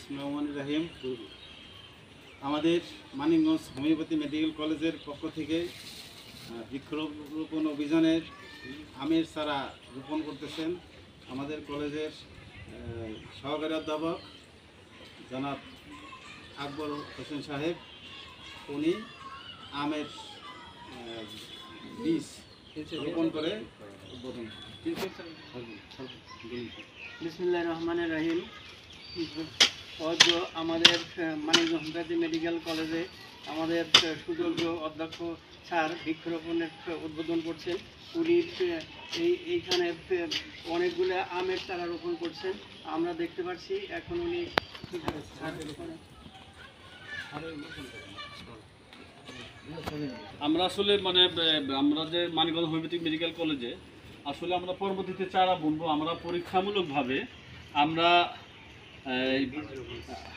বিসমিল্লাহির আমাদের Manikganj homeopathy medical কলেজের পক্ষ থেকে বৃক্ষরোপণ অভিযানের আমের চারা রোপণ করতেছেন আমাদের কলেজের সহকারী অধ্যাপক জনাব আকবর হোসেন সাহেব। উনি আমের বীজ রোপণ করে উদ্বোধন। বিসমিল্লাহির রহমানির রহিম। আমাদের মানিকগঞ্জ হোমিওপ্যাথি মেডিকেল কলেজে আমাদের সুযোগ্য অধ্যক্ষ স্যার বৃক্ষরোপণের উদ্বোধন করছেন। উনি এইখানে অনেকগুলো আমের চারা রোপণ করছেন, আমরা দেখতে পাচ্ছি। এখন উনি আমরা আসলে আমরা যে মানিকগঞ্জ হোমিওপ্যাথিক মেডিকেল কলেজে আসলে আমরা পরবর্তীতে চারা বুনবো। আমরা পরীক্ষামূলকভাবে আমরা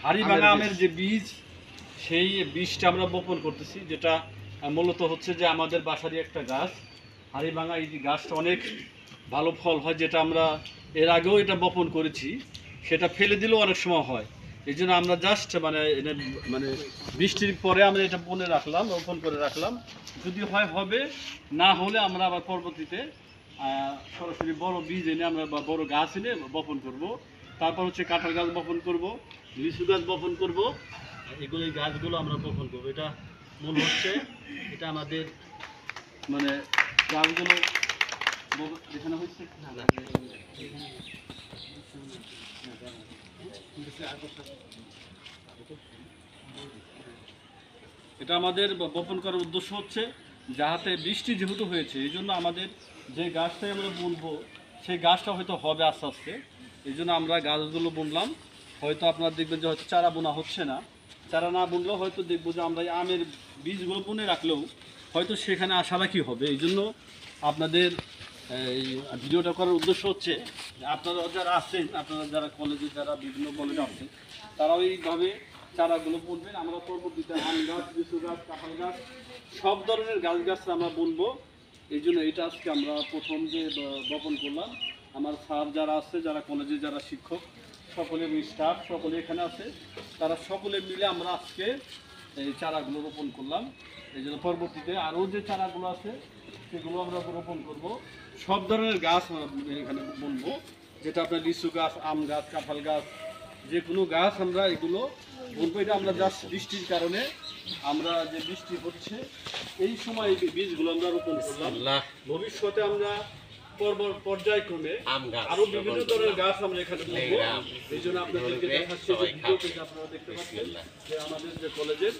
হাড়িভাঙা আমের যে বীজ, সেই বীজটা আমরা বপন করতেছি, যেটা মূলত হচ্ছে যে আমাদের বাসারই একটা গাছ হাড়িভাঙা। এই গাছটা অনেক ভালো ফল হয়, যেটা আমরা এর আগেও এটা বপন করেছি, সেটা ফেলে দিলেও অনেক সময় হয়। এই জন্য আমরা জাস্ট বৃষ্টির পরে আমরা এটা বনে রাখলাম, রোপণ করে রাখলাম। যদি হয় হবে, না হলে আমরা আবার পরবর্তীতে সরাসরি বড় বীজ এনে আমরা বা বড় গাছ এনে বপন করব। তারপর হচ্ছে কাঁঠাল গাছ বপন করব, লিচু গাছ বপন করব। এগুলো এই গাছগুলো আমরা বপন করবো। এটা মূল হচ্ছে এটা আমাদের গাছগুলো এখানে হচ্ছে এটা আমাদের বপন করার উদ্দেশ্য হচ্ছে যাতে বৃষ্টি যেহেতু হয়েছে, এই জন্য আমাদের যে গাছটাই আমরা বুনবো সেই গাছটা হয়তো হবে আস্তে আস্তে। এই জন্য আমরা গাছগুলো বুনলাম। হয়তো আপনারা দেখবেন যে হয়তো চারা বোনা হচ্ছে না, চারা না বুনলেও হয়তো দেখবো যে আমরা আমের বীজগুলো বুনে রাখলেও হয়তো সেখানে আশা রাখি হবে। এই জন্য আপনাদের এই ভিডিওটা করার উদ্দেশ্য হচ্ছে আপনারা যারা আছেন, আপনারা যারা কলেজে, যারা বিভিন্ন কলেজে আছেন, তারাও এইভাবে চারাগুলো বুনবেন। আমরা পরবর্তীতে আম গাছ, লিচু গাছ, কাঁঠাল গাছ, সব ধরনের গাছ আমরা বুনবো। এই জন্য এটা আজকে আমরা প্রথম যে বপন করলাম। আমার স্যার যারা আছে, যারা কলেজে যারা শিক্ষক, সকলে স্টাফ সকলে এখানে আছে, তারা সকলে মিলে আমরা আজকে এই চারাগুলো রোপণ করলাম। এই জন্য পরবর্তীতে আরও যে চারাগুলো আছে সেগুলো আমরা রোপণ করব। সব ধরনের গাছ এখানে বুনবো, যেটা আপনার লিচু গাছ, আম গাছ, কাঁঠাল গাছ, যে কোনো গাছ আমরা এগুলো বুনবো। এটা আমরা জাস্ট বৃষ্টির কারণে, আমরা যে বৃষ্টি হচ্ছে এই সময় এই বীজগুলো আমরা রোপণ করলাম। ভবিষ্যতে আমরা পর্যায়ক্রমে আরো বিভিন্ন ধরনের গাছ আমরা এখানে বুনবো। এই জন্য আপনাদেরকে দেখাচ্ছি, আপনারা দেখতে পাচ্ছেন যে আমাদের যে কলেজের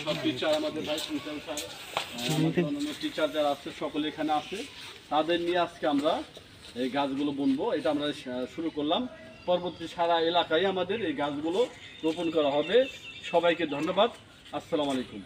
সব টিচার, আমাদের ভাইস প্রিন্সিপাল স্যার, অন্যান্য টিচার যারা আছে সকলে এখানে আছে, তাদের নিয়ে আজকে আমরা এই গাছগুলো বুনবো। এটা আমরা শুরু করলাম। পরবর্তী সারা এলাকায় আমাদের এই গাছগুলো রোপণ করা হবে। সবাইকে ধন্যবাদ। আসসালামু আলাইকুম।